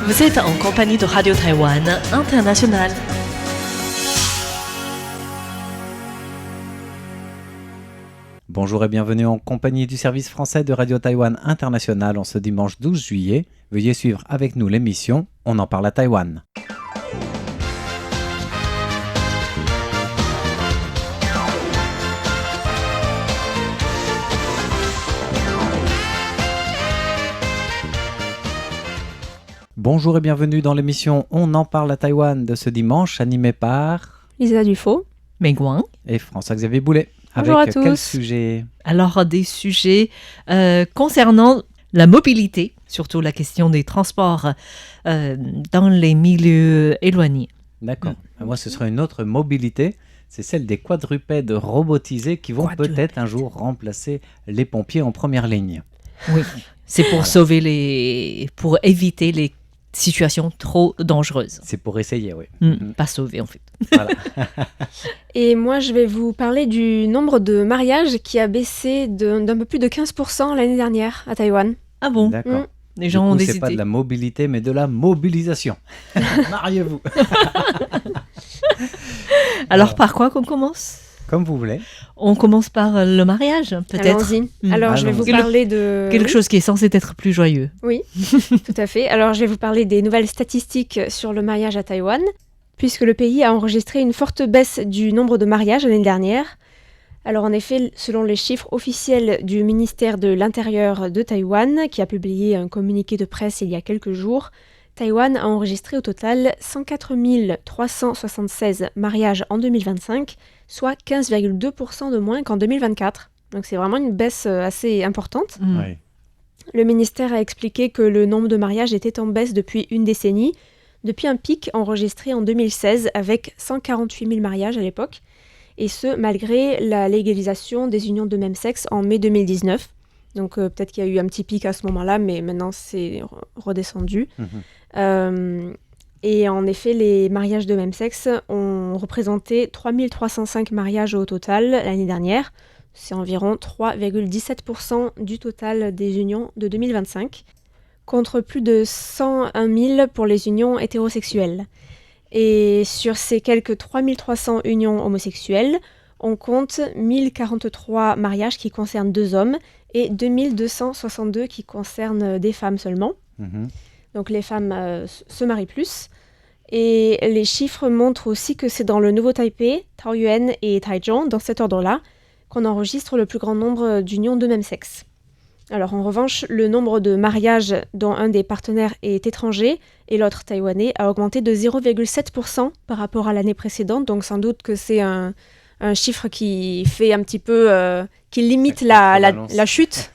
Vous êtes en compagnie de Radio Taïwan International. Bonjour et bienvenue en compagnie du service français de Radio Taïwan International en ce dimanche 12 juillet. Veuillez suivre avec nous l'émission On en parle à Taïwan. Bonjour et bienvenue dans l'émission On en parle à Taïwan de ce dimanche, animée par Lisa Dufaux, Mengguang et François-Xavier Boulet. Bonjour avec à tous. quel sujet? Alors, des sujets concernant la mobilité, surtout la question des transports dans les milieux éloignés. D'accord. Moi, ce sera une autre mobilité. C'est celle des quadrupèdes robotisés qui vont peut-être un jour remplacer les pompiers en première ligne. Oui, c'est pour pour éviter les situations trop dangereuses. C'est pour essayer, oui. Pas sauver, en fait. Voilà. et moi je vais vous parler du nombre de mariages qui a baissé d'un peu plus de 15% l'année dernière à Taïwan. Ah bon? D'accord. Les gens ont C'est décidé. pas de la mobilité, mais de la mobilisation. Mariez-vous. Alors, par quoi qu'on commence? Comme vous voulez. On commence par le mariage, peut-être. Allons-y. Alors je vais vous parler de... Quelque chose qui est censé être plus joyeux. Oui, tout à fait. Alors je vais vous parler des nouvelles statistiques sur le mariage à Taïwan, puisque le pays a enregistré une forte baisse du nombre de mariages l'année dernière. Alors en effet, selon les chiffres officiels du ministère de l'Intérieur de Taïwan, qui a publié un communiqué de presse il y a quelques jours, Taïwan a enregistré au total 104 376 mariages en 2025, soit 15,2% de moins qu'en 2024. Donc c'est vraiment une baisse assez importante. Oui. Le ministère a expliqué que le nombre de mariages était en baisse depuis une décennie, depuis un pic enregistré en 2016 avec 148 000 mariages à l'époque, et ce malgré la légalisation des unions de même sexe en mai 2019. Donc peut-être qu'il y a eu un petit pic à ce moment-là, mais maintenant c'est redescendu. Et en effet, les mariages de même sexe ont représenté 3305 mariages au total l'année dernière. C'est environ 3,17% du total des unions de 2025, contre plus de 101 000 pour les unions hétérosexuelles. Et sur ces quelques 3300 unions homosexuelles, on compte 1043 mariages qui concernent 2 hommes et 2262 qui concernent des femmes seulement. Donc les femmes se marient plus. Et les chiffres montrent aussi que c'est dans le Nouveau Taipei, Taoyuan et Taichung, dans cet ordre-là, qu'on enregistre le plus grand nombre d'unions de même sexe. Alors en revanche, le nombre de mariages dont un des partenaires est étranger et l'autre taïwanais a augmenté de 0,7% par rapport à l'année précédente, donc sans doute que c'est un chiffre qui fait un petit peu... qui limite la chute,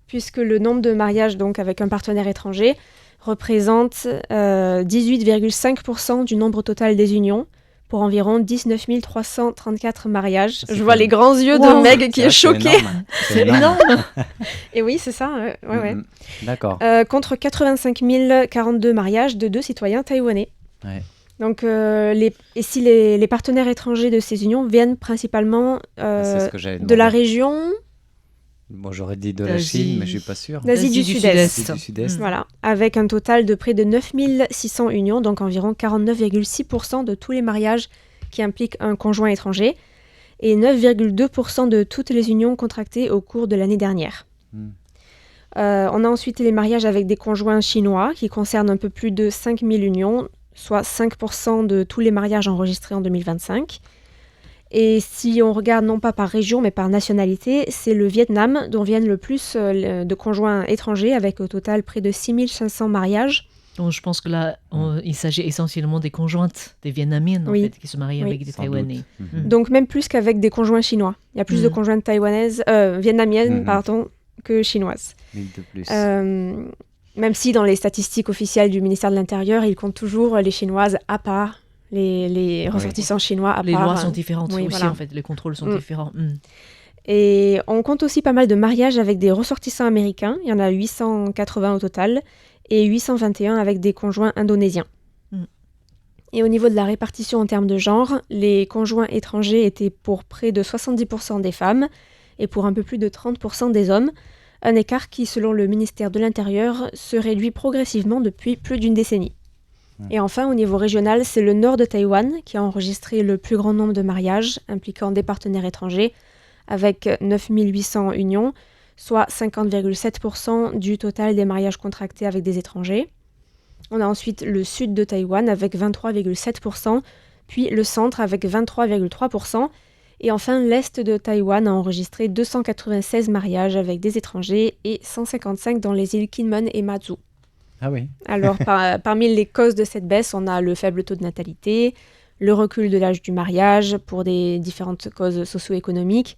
puisque le nombre de mariages donc, avec un partenaire étranger représente 18,5% du nombre total des unions, pour environ 19 334 mariages. Je vois les grands yeux de Meg qui est choquée. C'est énorme. Et oui, c'est ça. Ouais. D'accord. Contre 85 042 mariages de 2 citoyens taïwanais. Ouais. Donc, si les partenaires étrangers de ces unions viennent principalement de la région... Bon, j'aurais dit de la Chine, mais je ne suis pas sûr. D'Asie du Sud-Est. Voilà, avec un total de près de 9 600 unions, donc environ 49,6% de tous les mariages qui impliquent un conjoint étranger, et 9,2% de toutes les unions contractées au cours de l'année dernière. On a ensuite les mariages avec des conjoints chinois, qui concernent un peu plus de 5 000 unions, soit 5% de tous les mariages enregistrés en 2025. Et si on regarde non pas par région, mais par nationalité, c'est le Vietnam dont viennent le plus de conjoints étrangers, avec au total près de 6 500 mariages. Donc, je pense que là, il s'agit essentiellement des conjointes, des Vietnamiennes, en fait, qui se marient avec des Taïwanais. Donc même plus qu'avec des conjoints chinois. Il y a plus de conjointes vietnamiennes que chinoises. Une de plus. Même si dans les statistiques officielles du ministère de l'Intérieur, ils comptent toujours les Chinoises à part, les ressortissants chinois à part. Les lois sont différentes aussi, voilà. en fait, les contrôles sont différents. Et on compte aussi pas mal de mariages avec des ressortissants américains. Il y en a 880 au total, et 821 avec des conjoints indonésiens. Et au niveau de la répartition en termes de genre, les conjoints étrangers étaient pour près de 70% des femmes et pour un peu plus de 30% des hommes, un écart qui, selon le ministère de l'Intérieur, se réduit progressivement depuis plus d'une décennie. Et enfin, au niveau régional, c'est le nord de Taïwan qui a enregistré le plus grand nombre de mariages impliquant des partenaires étrangers, avec 9 800 unions, soit 50,7% du total des mariages contractés avec des étrangers. On a ensuite le sud de Taïwan avec 23,7%, puis le centre avec 23,3%, et enfin l'est de Taïwan a enregistré 296 mariages avec des étrangers et 155 dans les îles Kinmen et Matsu. Ah oui. Alors parmi les causes de cette baisse, on a le faible taux de natalité, le recul de l'âge du mariage pour des différentes causes socio-économiques,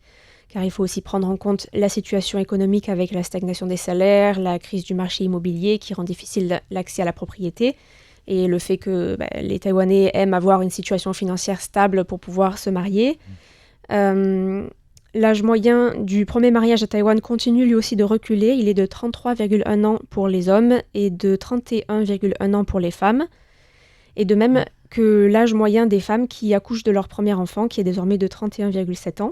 car il faut aussi prendre en compte la situation économique avec la stagnation des salaires, la crise du marché immobilier qui rend difficile l'accès à la propriété, et le fait que les Taïwanais aiment avoir une situation financière stable pour pouvoir se marier. L'âge moyen du premier mariage à Taïwan continue lui aussi de reculer. Il est de 33,1 ans pour les hommes et de 31,1 ans pour les femmes. Et de même que l'âge moyen des femmes qui accouchent de leur premier enfant, qui est désormais de 31,7 ans.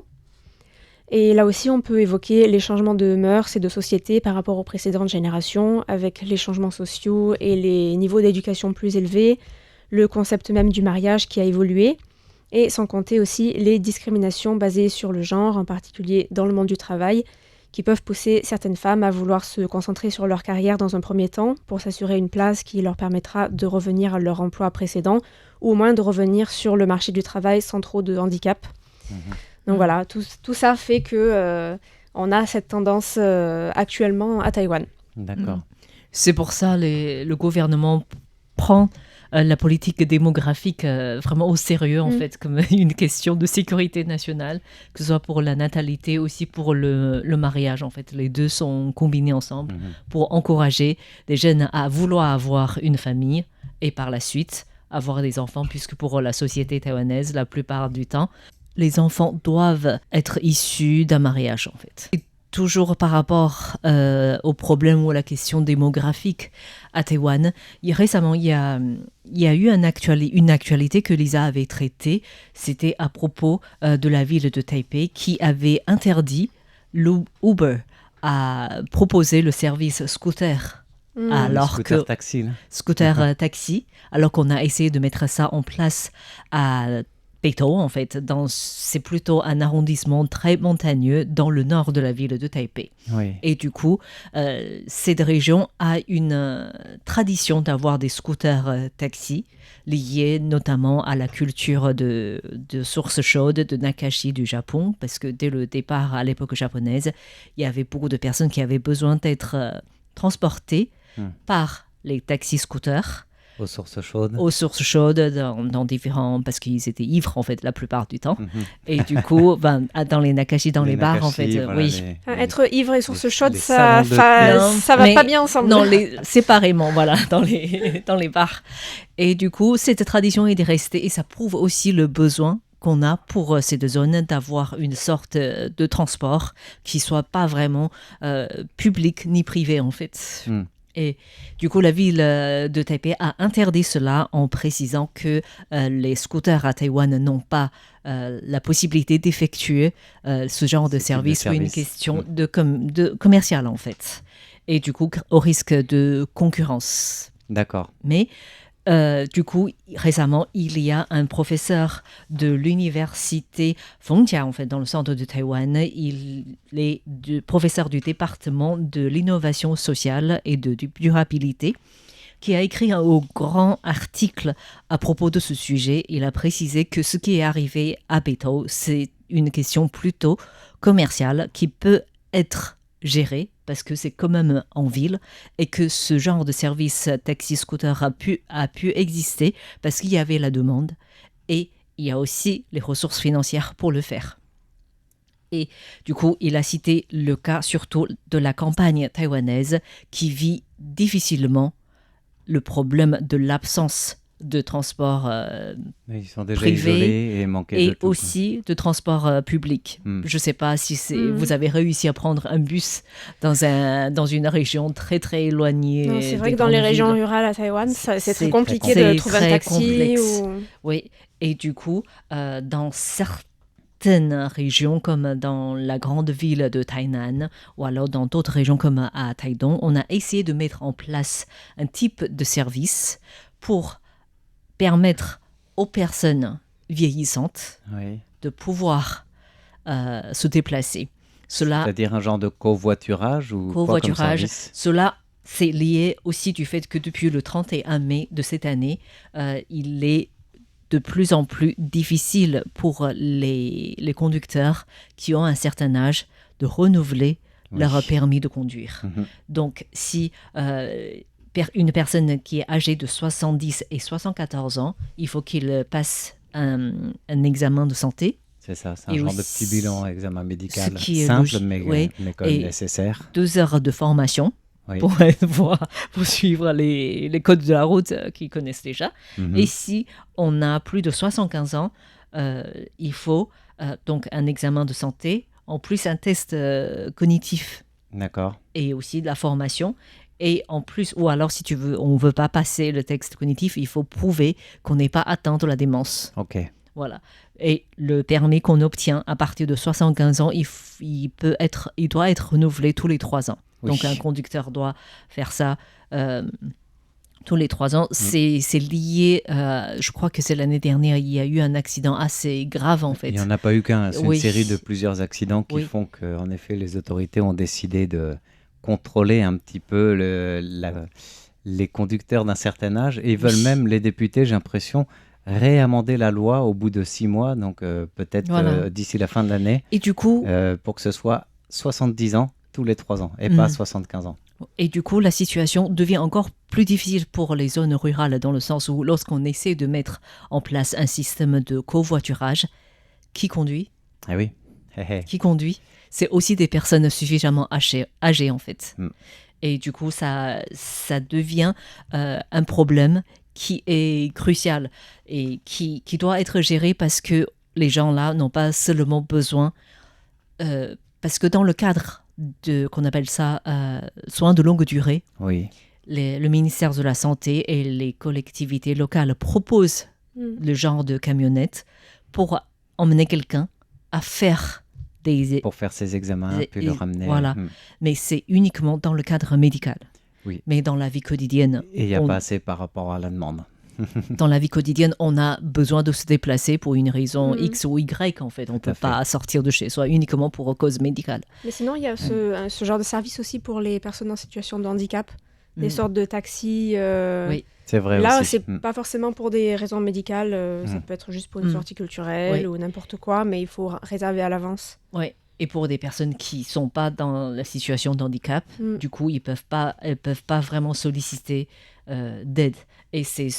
Et là aussi, on peut évoquer les changements de mœurs et de société par rapport aux précédentes générations, avec les changements sociaux et les niveaux d'éducation plus élevés, le concept même du mariage qui a évolué, et sans compter aussi les discriminations basées sur le genre, en particulier dans le monde du travail, qui peuvent pousser certaines femmes à vouloir se concentrer sur leur carrière dans un premier temps pour s'assurer une place qui leur permettra de revenir à leur emploi précédent, ou au moins de revenir sur le marché du travail sans trop de handicap. Donc voilà, tout ça fait que on a cette tendance actuellement à Taïwan. D'accord. C'est pour ça le gouvernement prend la politique démographique vraiment au sérieux, en fait, comme une question de sécurité nationale, que ce soit pour la natalité, aussi pour le mariage, en fait. Les deux sont combinés ensemble pour encourager les jeunes à vouloir avoir une famille et par la suite avoir des enfants, puisque pour la société taïwanaise, la plupart du temps, les enfants doivent être issus d'un mariage, en fait. Et toujours par rapport au problème ou à la question démographique à Taïwan, récemment, il y a eu une actualité que Lisa avait traitée. C'était à propos de la ville de Taipei qui avait interdit l'Uber à proposer le service scooter. Scooter taxi. Scooter taxi, alors qu'on a essayé de mettre ça en place à Beitou, en fait, c'est plutôt un arrondissement très montagneux dans le nord de la ville de Taipei. Oui. Et du coup, cette région a une tradition d'avoir des scooters taxis liés notamment à la culture de sources chaudes de Nakashi du Japon, parce que dès le départ, à l'époque japonaise, il y avait beaucoup de personnes qui avaient besoin d'être transportées par les taxis-scooters. Aux sources chaudes. Aux sources chaudes, dans différents... Parce qu'ils étaient ivres, en fait, la plupart du temps. Et du coup, dans les Nakashi, dans les bars, en fait, voilà, oui. Être ivre et sources chaudes, ça va pas bien ensemble. Non, séparément, voilà, dans les bars. Et du coup, cette tradition est restée, et ça prouve aussi le besoin qu'on a pour ces deux zones d'avoir une sorte de transport qui soit pas vraiment public ni privé, en fait. Et du coup, la ville de Taipei a interdit cela en précisant que les scooters à Taïwan n'ont pas la possibilité d'effectuer ce genre de service pour une question de commerciale, en fait. Et du coup, au risque de concurrence. D'accord. Mais du coup, récemment, il y a un professeur de l'université Fengjia, en fait, dans le centre de Taïwan. Il est professeur du département de l'innovation sociale et de durabilité, qui a écrit un grand article à propos de ce sujet. Il a précisé que ce qui est arrivé à Beitou, c'est une question plutôt commerciale qui peut être gérée, parce que c'est quand même en ville, et que ce genre de service taxi-scooter a pu exister parce qu'il y avait la demande et il y a aussi les ressources financières pour le faire. Et du coup, il a cité le cas surtout de la campagne taïwanaise qui vit difficilement le problème de l'absence de transport ils sont déjà privé isolés et manquaient et de tout, aussi de transport public. Je ne sais pas si vous avez réussi à prendre un bus dans une région très très éloignée. Non, c'est vrai que dans les régions rurales à Taïwan, c'est très compliqué de trouver un taxi. Oui, et du coup, dans certains certaines régions, comme dans la grande ville de Tainan, ou alors dans d'autres régions comme à Taidong, on a essayé de mettre en place un type de service pour permettre aux personnes vieillissantes Oui. de pouvoir se déplacer. Cela, C'est-à-dire un genre de covoiturage ou quoi comme covoiturage, service? cela c'est lié aussi du fait que depuis le 31 mai de cette année, il est de plus en plus difficile pour les conducteurs qui ont un certain âge de renouveler Oui. leur permis de conduire. Mhm. Donc, si une personne qui est âgée de 70 et 74 ans, il faut qu'il passe un examen de santé, C'est ça, c'est un Et genre de aussi, petit bilan, examen médical ce qui est simple, logique, mais ouais, quand même et nécessaire. 2 heures de formation Oui. pour suivre les codes de la route qu'ils connaissent déjà. Mhm. Et si on a plus de 75 ans, il faut donc un examen de santé, en plus un test cognitif D'accord. et aussi de la formation. Et en plus, ou alors si on ne veut pas passer le test cognitif, il faut prouver qu'on n'est pas atteint de la démence. Ok. Voilà. Et le permis qu'on obtient à partir de 75 ans, il doit être renouvelé tous les 3 ans. Oui. Donc un conducteur doit faire ça tous les 3 ans. C'est lié, je crois que c'est l'année dernière, il y a eu un accident assez grave en fait. Il n'y en a pas eu qu'un, c'est Oui. une série de plusieurs accidents qui Oui. font qu'en effet les autorités ont décidé de contrôler un petit peu les conducteurs d'un certain âge et ils veulent même, les députés, j'ai l'impression, réamender la loi au bout de 6 mois, donc peut-être Voilà. d'ici la fin de l'année, Et du coup, pour que ce soit 70 ans tous les 3 ans et pas 75 ans. la situation devient encore plus difficile pour les zones rurales dans le sens où lorsqu'on essaie de mettre en place un système de covoiturage, qui conduit Ah oui. Hé, hé. Qui conduit, c'est aussi des personnes suffisamment âgées en fait. Mm. Et du coup, ça devient un problème qui est crucial et qui doit être géré parce que les gens là n'ont pas seulement besoin, parce que dans le cadre qu'on appelle ça soins de longue durée, Oui. le ministère de la Santé et les collectivités locales proposent le genre de camionnette pour emmener quelqu'un à faire Pour faire ses examens, puis le ramener. Voilà. Mais c'est uniquement dans le cadre médical. Oui. Mais dans la vie quotidienne, Et il n'y a pas assez par rapport à la demande. on a besoin de se déplacer pour une raison X ou Y en fait. On ne peut pas sortir de chez soi uniquement pour cause médicale. Mais sinon, il y a ce genre de service aussi pour les personnes en situation de handicap, des sortes de taxis. Oui. C'est vrai Là, aussi. c'est pas forcément pour des raisons médicales, ça peut être juste pour une sortie culturelle ou n'importe quoi, mais il faut réserver à l'avance. Oui. Et pour des personnes qui ne sont pas dans la situation de handicap, du coup, elles peuvent pas vraiment solliciter d'aide. Et c'est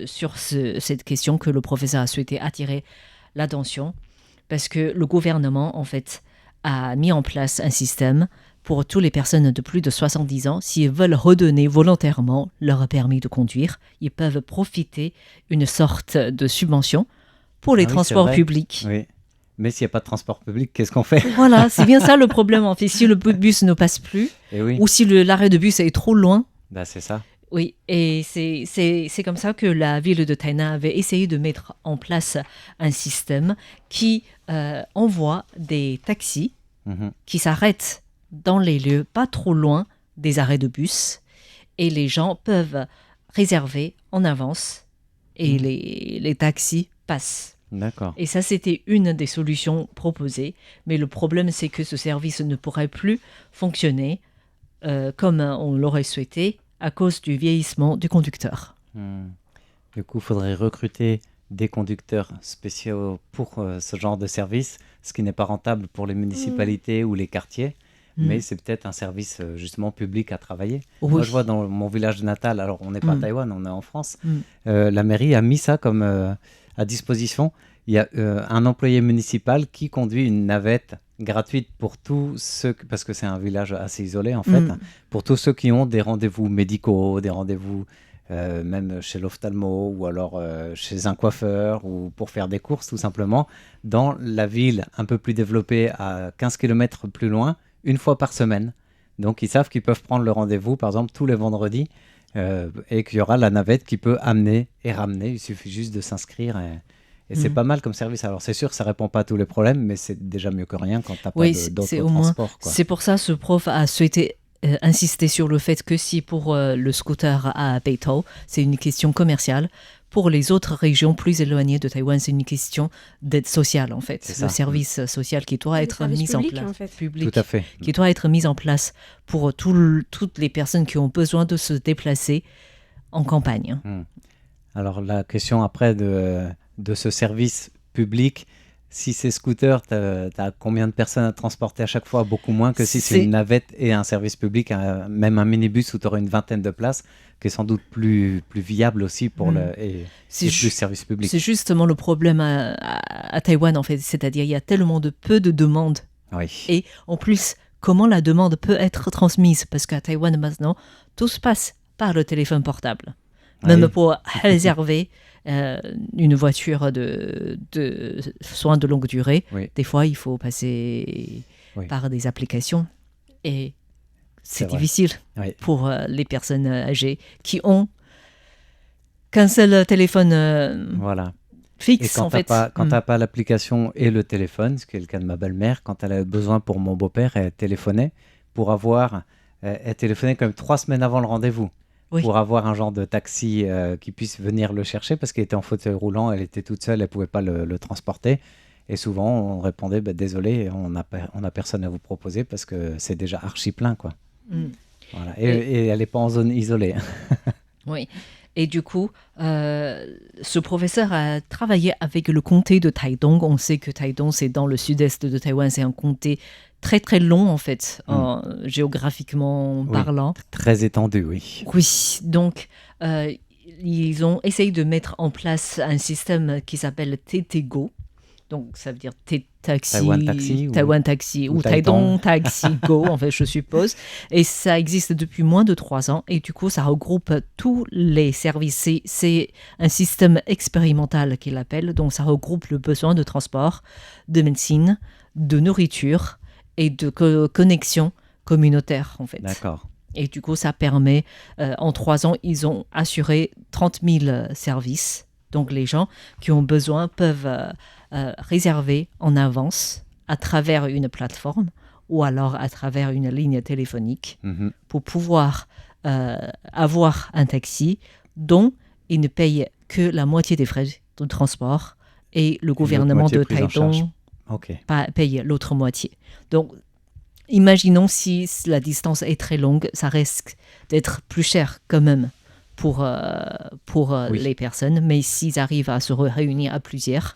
sur cette question que le professeur a souhaité attirer l'attention, parce que le gouvernement, en fait, a mis en place un système pour toutes les personnes de plus de 70 ans. S'ils veulent redonner volontairement leur permis de conduire, ils peuvent profiter d'une sorte de subvention pour les transports publics. Oui. Mais s'il n'y a pas de transport public, qu'est-ce qu'on fait? Voilà, c'est bien ça le problème en fait. Si le bus ne passe plus, ou si l'arrêt de bus est trop loin. Bah, c'est ça. Oui, et c'est comme ça que la ville de Tainan avait essayé de mettre en place un système qui envoie des taxis qui s'arrêtent dans les lieux pas trop loin des arrêts de bus, et les gens peuvent réserver en avance et les taxis passent. D'accord. Et ça, c'était une des solutions proposées. Mais le problème, c'est que ce service ne pourrait plus fonctionner comme on l'aurait souhaité à cause du vieillissement du conducteur. Du coup, il faudrait recruter des conducteurs spéciaux pour ce genre de service, ce qui n'est pas rentable pour les municipalités ou les quartiers. Mais c'est peut-être un service justement public à travailler. Oui. Moi, je vois dans mon village natal, alors on n'est pas à Taïwan, on est en France, la mairie a mis ça comme à disposition. Il y a un employé municipal qui conduit une navette gratuite pour tous ceux, parce que c'est un village assez isolé en fait, pour tous ceux qui ont des rendez-vous médicaux, des rendez-vous même chez l'ophtalmo ou alors chez un coiffeur ou pour faire des courses tout simplement, dans la ville un peu plus développée à 15 km plus loin, une fois par semaine. Donc ils savent qu'ils peuvent prendre le rendez-vous par exemple tous les vendredis et qu'il y aura la navette qui peut amener et ramener. Il suffit juste de s'inscrire Et c'est pas mal comme service. Alors c'est sûr que ça répond pas à tous les problèmes, mais c'est déjà mieux que rien quand t'as pas Oui, d'autres c'est au moins. transports, quoi. C'est pour ça ce prof a souhaité insister sur le fait que si pour le scooter à Beitou, c'est une question commerciale, pour les autres régions plus éloignées de Taïwan, c'est une question d'aide sociale en fait. C'est Le ça. service social qui doit être mis en place. En fait. Public, Tout à fait. qui doit être mis en place pour toutes les personnes qui ont besoin de se déplacer en campagne. Alors la question après de ce service public, si c'est scooter, t'as combien de personnes à transporter à chaque fois? Beaucoup moins que si c'est une navette et un service public, même un minibus où tu auras une vingtaine de places, qui est sans doute plus viable aussi pour et plus service public. C'est justement le problème à Taïwan en fait, c'est-à-dire il y a tellement de peu de demandes. Oui. Et en plus, comment la demande peut être transmise? Parce qu'à Taïwan maintenant, tout se passe par le téléphone portable. Même pour réserver une voiture de soins de longue durée, des fois il faut passer par des applications et c'est difficile pour les personnes âgées qui ont qu'un seul téléphone fixe. Et en fait. Quand tu n'as pas l'application et le téléphone, ce qui est le cas de ma belle-mère, quand elle a besoin pour mon beau-père, elle téléphonait pour avoir... elle téléphonait quand même 3 semaines avant le rendez-vous. Pour avoir un genre de taxi qui puisse venir le chercher parce qu'elle était en fauteuil roulant, elle était toute seule, elle ne pouvait pas le transporter. Et souvent, on répondait désolé, on n'a personne à vous proposer parce que c'est déjà archi plein, quoi. Voilà. Et elle n'est pas en zone isolée. Oui. Et du coup, ce professeur a travaillé avec le comté de Taidong. On sait que Taidong, c'est dans le sud-est de Taïwan, c'est un comté très très long en fait, géographiquement parlant. Très étendu, oui. Oui, donc ils ont essayé de mettre en place un système qui s'appelle TTGO. Donc ça veut dire Taïwan Taxi ou Taidong Taxi Go, en fait, je suppose. Et ça existe depuis moins de 3 ans. Et du coup, ça regroupe tous les services. C'est un système expérimental qu'il appelle. Donc ça regroupe le besoin de transport, de médecine, de nourriture et de connexion communautaire, en fait. D'accord. Et du coup, ça permet, en 3 ans, ils ont assuré 30 000 services. Donc les gens qui ont besoin peuvent réserver en avance à travers une plateforme ou alors à travers une ligne téléphonique pour pouvoir avoir un taxi dont ils ne payent que la moitié des frais de transport et le gouvernement de Taidong paye l'autre moitié. Donc, imaginons si la distance est très longue, ça risque d'être plus cher quand même pour les personnes, mais s'ils arrivent à se réunir à plusieurs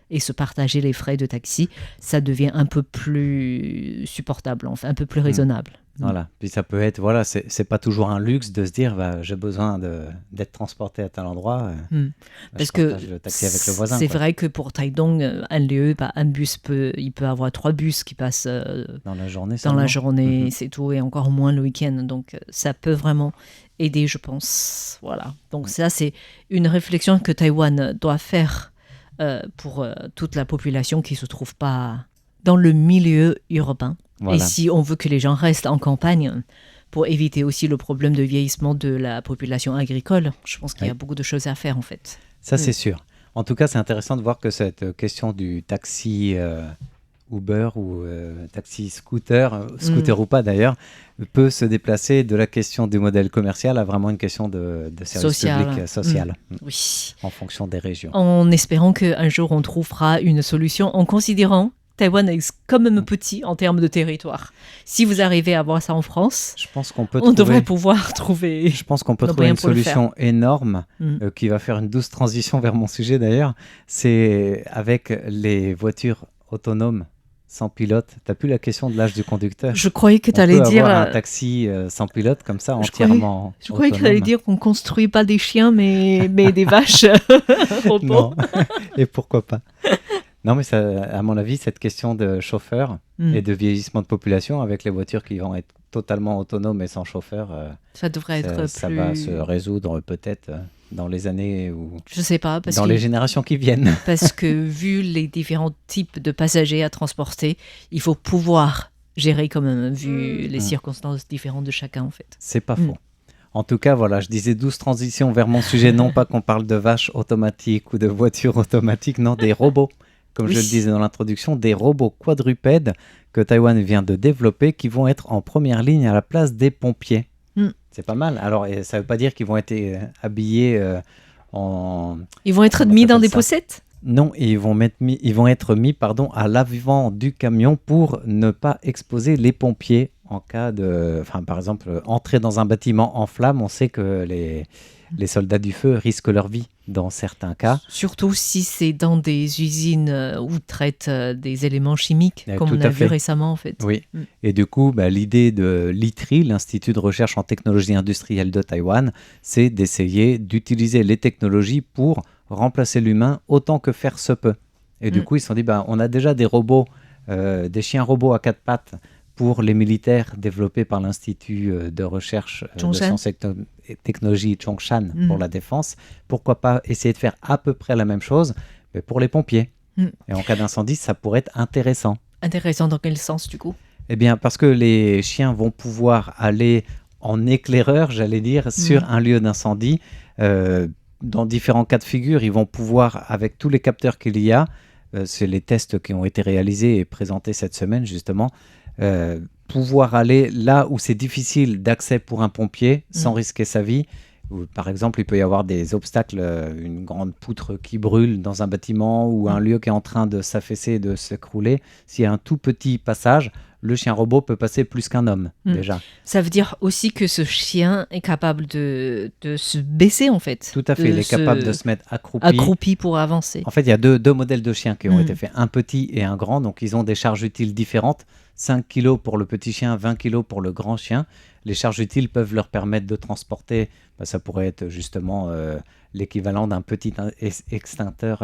et se partager les frais de taxi, ça devient un peu plus supportable, enfin un peu plus raisonnable. Voilà, puis ça peut être, voilà, c'est pas toujours un luxe de se dire, j'ai besoin d'être transporté à tel endroit, parce je que partage le taxi avec le voisin. C'est vrai que pour Taidong, un lieu, un bus il peut avoir 3 bus qui passent dans la journée, c'est tout, et encore moins le week-end, donc ça peut vraiment aider, je pense. Voilà, donc ça c'est une réflexion que Taïwan doit faire pour toute la population qui ne se trouve pas dans le milieu urbain. Voilà. Et si on veut que les gens restent en campagne, pour éviter aussi le problème de vieillissement de la population agricole, je pense qu'il y a beaucoup de choses à faire en fait. Ça c'est sûr. En tout cas, c'est intéressant de voir que cette question du taxi Uber ou taxi scooter ou pas d'ailleurs, peut se déplacer de la question du modèle commercial à vraiment une question de service public social, en fonction des régions. En espérant qu'un jour on trouvera une solution en considérant Taïwan est quand même petit en termes de territoire. Si vous arrivez à voir ça en France, je pense qu'on peut devrait pouvoir trouver. Je pense qu'on peut trouver une solution énorme qui va faire une douce transition vers mon sujet d'ailleurs. C'est avec les voitures autonomes sans pilote. T'as plus la question de l'âge du conducteur. Je croyais que tu allais dire un taxi sans pilote comme ça, entièrement. Je croyais que tu allais dire qu'on construit pas des chiens mais des vaches. Non. Et pourquoi pas. Non, mais ça, à mon avis, cette question de chauffeur et de vieillissement de population avec les voitures qui vont être totalement autonomes et sans chauffeur, ça devrait être ça va se résoudre peut-être dans les années ou je sais pas, parce dans les générations qui viennent. Parce que vu les différents types de passagers à transporter, il faut pouvoir gérer quand même, vu les circonstances différentes de chacun en fait. C'est pas faux. En tout cas, voilà, je disais douce transition vers mon sujet, non pas qu'on parle de vaches automatiques ou de voitures automatiques, non, des robots. Comme je le disais dans l'introduction, des robots quadrupèdes que Taïwan vient de développer qui vont être en première ligne à la place des pompiers. C'est pas mal. Alors, ça ne veut pas dire qu'ils vont être habillés en... Ils vont être mis dans des poussettes ? Non, ils vont être mis à l'avant du camion pour ne pas exposer les pompiers en cas de... Enfin, par exemple, entrer dans un bâtiment en flammes, on sait que les soldats du feu risquent leur vie dans certains cas. Surtout si c'est dans des usines où traitent des éléments chimiques, comme on a vu récemment en fait. Oui, et du coup, l'idée de l'ITRI, l'Institut de recherche en technologie industrielle de Taïwan, c'est d'essayer d'utiliser les technologies pour remplacer l'humain autant que faire se peut. Et du coup, ils se sont dit, on a déjà des robots, des chiens robots à 4 pattes pour les militaires développés par l'Institut de recherche de sciences et technologie Zhongshan pour la défense. Pourquoi pas essayer de faire à peu près la même chose mais pour les pompiers. Et en cas d'incendie, ça pourrait être intéressant. Intéressant dans quel sens du coup ? Eh bien, parce que les chiens vont pouvoir aller en éclaireur, j'allais dire, sur un lieu d'incendie. Dans différents cas de figure, ils vont pouvoir, avec tous les capteurs qu'il y a, c'est les tests qui ont été réalisés et présentés cette semaine justement, pouvoir aller là où c'est difficile d'accès pour un pompier sans risquer sa vie. Par exemple, il peut y avoir des obstacles, une grande poutre qui brûle dans un bâtiment ou un lieu qui est en train de s'affaisser et de s'écrouler. S'il y a un tout petit passage, le chien robot peut passer plus qu'un homme, déjà. Ça veut dire aussi que ce chien est capable de se baisser, en fait. Tout à fait, il est capable de se mettre accroupi. Accroupi pour avancer. En fait, il y a deux modèles de chiens qui ont été faits, un petit et un grand. Donc, ils ont des charges utiles différentes. 5 kilos pour le petit chien, 20 kilos pour le grand chien. Les charges utiles peuvent leur permettre de transporter, ça pourrait être justement l'équivalent d'un petit extincteur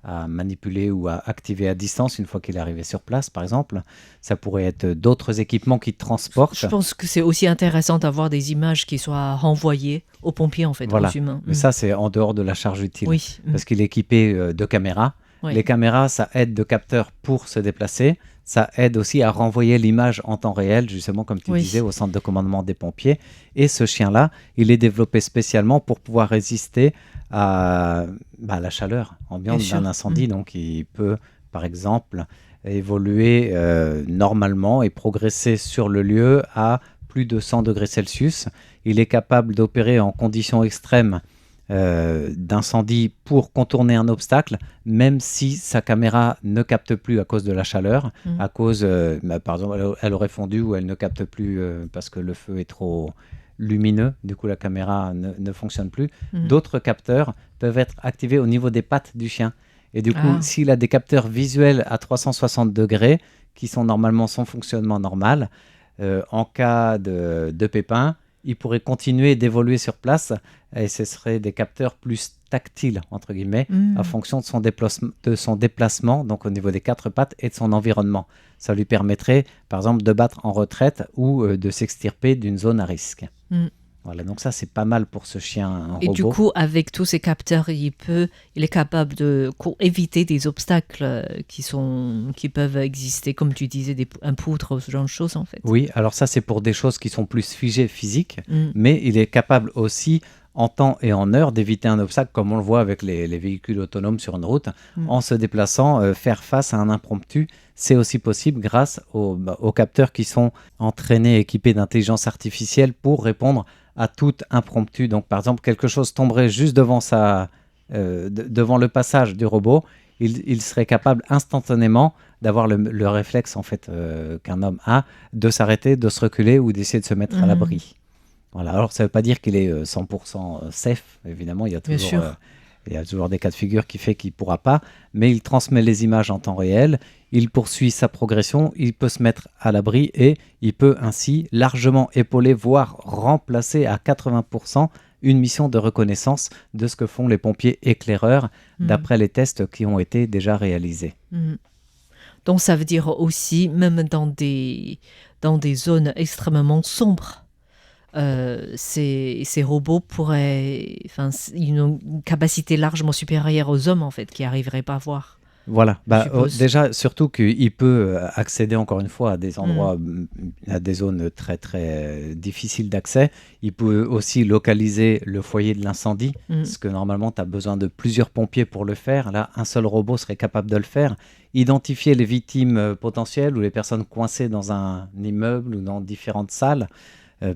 à manipuler ou à activer à distance une fois qu'il est arrivé sur place, par exemple. Ça pourrait être d'autres équipements qui transportent. Je pense que c'est aussi intéressant d'avoir des images qui soient renvoyées aux pompiers, en fait, aux humains. Mais ça, c'est en dehors de la charge utile. Oui. Parce qu'il est équipé de caméras. Oui. Les caméras, ça aide de capteurs pour se déplacer. Ça aide aussi à renvoyer l'image en temps réel, justement, comme tu disais, au centre de commandement des pompiers. Et ce chien-là, il est développé spécialement pour pouvoir résister à la chaleur ambiante d'un incendie. Donc, il peut, par exemple, évoluer normalement et progresser sur le lieu à plus de 100 degrés Celsius. Il est capable d'opérer en conditions extrêmes d'incendie pour contourner un obstacle, même si sa caméra ne capte plus à cause de la chaleur, à cause, par exemple, elle aurait fondu ou elle ne capte plus parce que le feu est trop lumineux, du coup la caméra ne fonctionne plus. D'autres capteurs peuvent être activés au niveau des pattes du chien. Et du coup, s'il a des capteurs visuels à 360 degrés, qui sont normalement son fonctionnement normal, en cas de pépin, il pourrait continuer d'évoluer sur place et ce serait des capteurs plus tactiles, entre guillemets, en fonction de son déplacement, donc au niveau des 4 pattes et de son environnement. Ça lui permettrait, par exemple, de battre en retraite ou de s'extirper d'une zone à risque. Voilà, donc ça, c'est pas mal pour ce chien robot. Et du coup, avec tous ces capteurs, il est capable d'éviter des obstacles qui peuvent exister, comme tu disais, un poutre, ce genre de choses, en fait. Oui, alors ça, c'est pour des choses qui sont plus figées, physiques, mais il est capable aussi, en temps et en heure, d'éviter un obstacle, comme on le voit avec les véhicules autonomes sur une route, en se déplaçant, faire face à un impromptu. C'est aussi possible grâce aux capteurs qui sont entraînés, équipés d'intelligence artificielle pour répondre à tout impromptu. Donc, par exemple, quelque chose tomberait juste devant devant le passage du robot. Il serait capable instantanément d'avoir le réflexe en fait, qu'un homme a, de s'arrêter, de se reculer ou d'essayer de se mettre à l'abri. Voilà. Alors, ça ne veut pas dire qu'il est 100% safe, évidemment. Il y a toujours des cas de figure qui fait qu'il ne pourra pas, mais il transmet les images en temps réel, il poursuit sa progression, il peut se mettre à l'abri et il peut ainsi largement épauler, voire remplacer à 80% une mission de reconnaissance de ce que font les pompiers éclaireurs, d'après les tests qui ont été déjà réalisés. Donc ça veut dire aussi, même dans des zones extrêmement sombres, ces robots pourraient, ils ont une capacité largement supérieure aux hommes en fait, qui n'arriveraient pas à voir. Voilà. je suppose. Déjà, surtout qu'il peut accéder encore une fois à des endroits, à des zones très très difficiles d'accès. Il peut aussi localiser le foyer de l'incendie, parce que normalement, tu as besoin de plusieurs pompiers pour le faire. Là, un seul robot serait capable de le faire. Identifier les victimes potentielles ou les personnes coincées dans un immeuble ou dans différentes salles,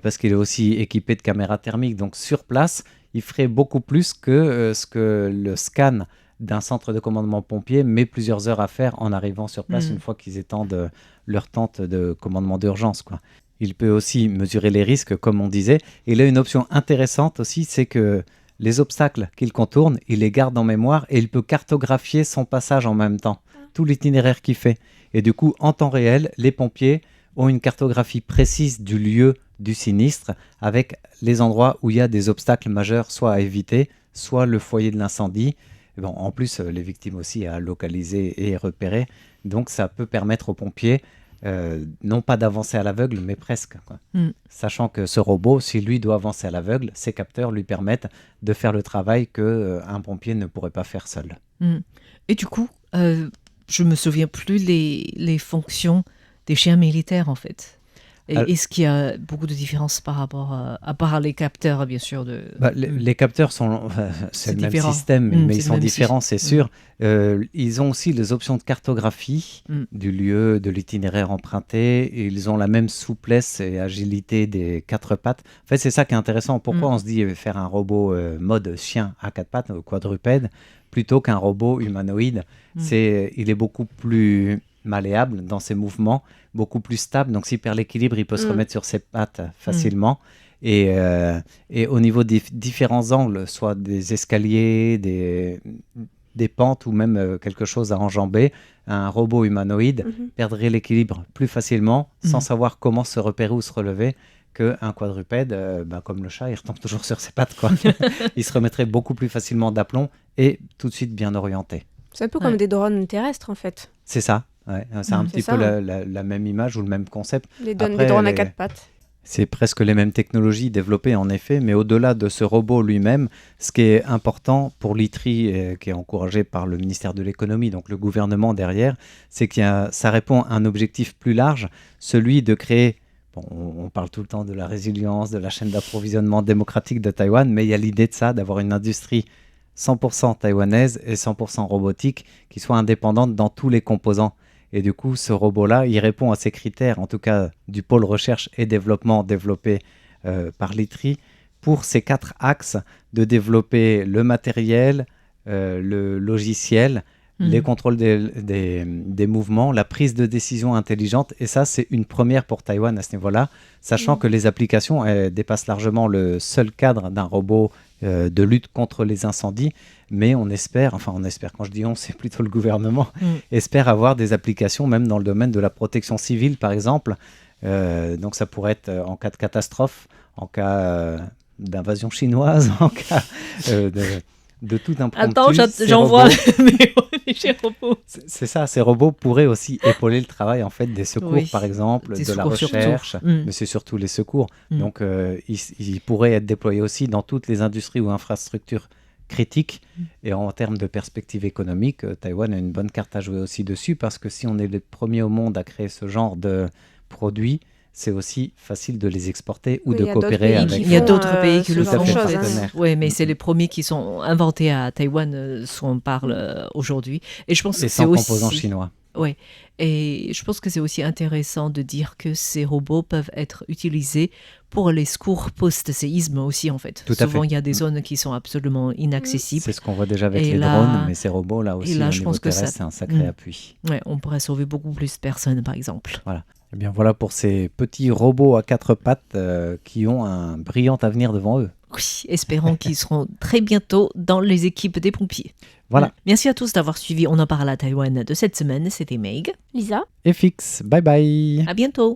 parce qu'il est aussi équipé de caméras thermiques. Donc sur place, il ferait beaucoup plus que ce que le scan d'un centre de commandement pompier met plusieurs heures à faire en arrivant sur place une fois qu'ils étendent leur tente de commandement d'urgence, quoi. Il peut aussi mesurer les risques, comme on disait. Et il a une option intéressante aussi, c'est que les obstacles qu'il contourne, il les garde en mémoire et il peut cartographier son passage en même temps, tout l'itinéraire qu'il fait. Et du coup, en temps réel, les pompiers ont une cartographie précise du lieu du sinistre avec les endroits où il y a des obstacles majeurs, soit à éviter, soit le foyer de l'incendie. Bon, en plus, les victimes aussi à localiser et repérer. Donc, ça peut permettre aux pompiers, non pas d'avancer à l'aveugle, mais presque, quoi. Sachant que ce robot, si lui doit avancer à l'aveugle, ses capteurs lui permettent de faire le travail qu'un pompier ne pourrait pas faire seul. Et du coup, je me souviens plus les fonctions des chiens militaires, en fait. Et est-ce qu'il y a beaucoup de différences par rapport à part les capteurs, bien sûr les capteurs sont c'est le même différent. système, mais ils sont différents, c'est sûr. Ils ont aussi les options de cartographie du lieu, de l'itinéraire emprunté. Et ils ont la même souplesse et agilité des quatre pattes. En fait, c'est ça qui est intéressant. Pourquoi on se dit faire un robot mode chien à quatre pattes, quadrupède, plutôt qu'un robot humanoïde. Il est beaucoup plus malléable dans ses mouvements, beaucoup plus stable. Donc, s'il perd l'équilibre, il peut se remettre sur ses pattes facilement. Et au niveau des différents angles, soit des escaliers, des pentes ou même quelque chose à enjamber, un robot humanoïde perdrait l'équilibre plus facilement sans savoir comment se repérer ou se relever qu'un quadrupède, comme le chat, il retombe toujours sur ses pattes, quoi. Il se remettrait beaucoup plus facilement d'aplomb et tout de suite bien orienté. C'est un peu comme des drones terrestres, en fait. C'est ça. Ouais. C'est un petit peu la même image ou le même concept. Des drones à quatre pattes. C'est presque les mêmes technologies développées en effet, mais au-delà de ce robot lui-même, ce qui est important pour l'ITRI, qui est encouragé par le ministère de l'économie, donc le gouvernement derrière, c'est que ça répond à un objectif plus large, celui de créer, on parle tout le temps de la résilience, de la chaîne d'approvisionnement démocratique de Taïwan, mais il y a l'idée de ça, d'avoir une industrie 100% taïwanaise et 100% robotique qui soit indépendante dans tous les composants. Et du coup, ce robot-là, il répond à ces critères, en tout cas du pôle recherche et développement développé par l'ITRI, pour ces 4 axes de développer le matériel, le logiciel, les contrôles des mouvements, la prise de décision intelligente. Et ça, c'est une première pour Taïwan à ce niveau-là, sachant que les applications dépassent largement le seul cadre d'un robot de lutte contre les incendies. Mais on espère, quand je dis on, c'est plutôt le gouvernement, espère avoir des applications même dans le domaine de la protection civile, par exemple. Donc ça pourrait être en cas de catastrophe, en cas d'invasion chinoise, en cas de tout impromptu. Attends, j'envoie mes robots. C'est ça, ces robots pourraient aussi épauler le travail en fait, des secours, par exemple, de la recherche, mais c'est surtout les secours. Donc ils pourraient être déployés aussi dans toutes les industries ou infrastructures critiques. Et en termes de perspective économique, Taïwan a une bonne carte à jouer aussi dessus, parce que si on est les premiers au monde à créer ce genre de produits, c'est aussi facile de les exporter ou de coopérer avec. Il y a d'autres pays qui le font, en fait. Hein. Oui, mais c'est les premiers qui sont inventés à Taïwan, ce qu'on parle aujourd'hui. Et je pense que c'est aussi composants chinois. Oui, et je pense que c'est aussi intéressant de dire que ces robots peuvent être utilisés pour les secours post-séisme aussi, en fait. Souvent, il y a des zones qui sont absolument inaccessibles. C'est ce qu'on voit déjà avec les drones, mais ces robots, là aussi, au niveau terrestre, c'est un sacré appui. Ouais, on pourrait sauver beaucoup plus de personnes, par exemple. Voilà. Eh bien, voilà pour ces petits robots à 4 pattes qui ont un brillant avenir devant eux. Oui, espérons qu'ils seront très bientôt dans les équipes des pompiers. Voilà. Merci à tous d'avoir suivi On en parle à Taïwan de cette semaine. C'était Meg, Lisa et Fix. Bye bye. À bientôt.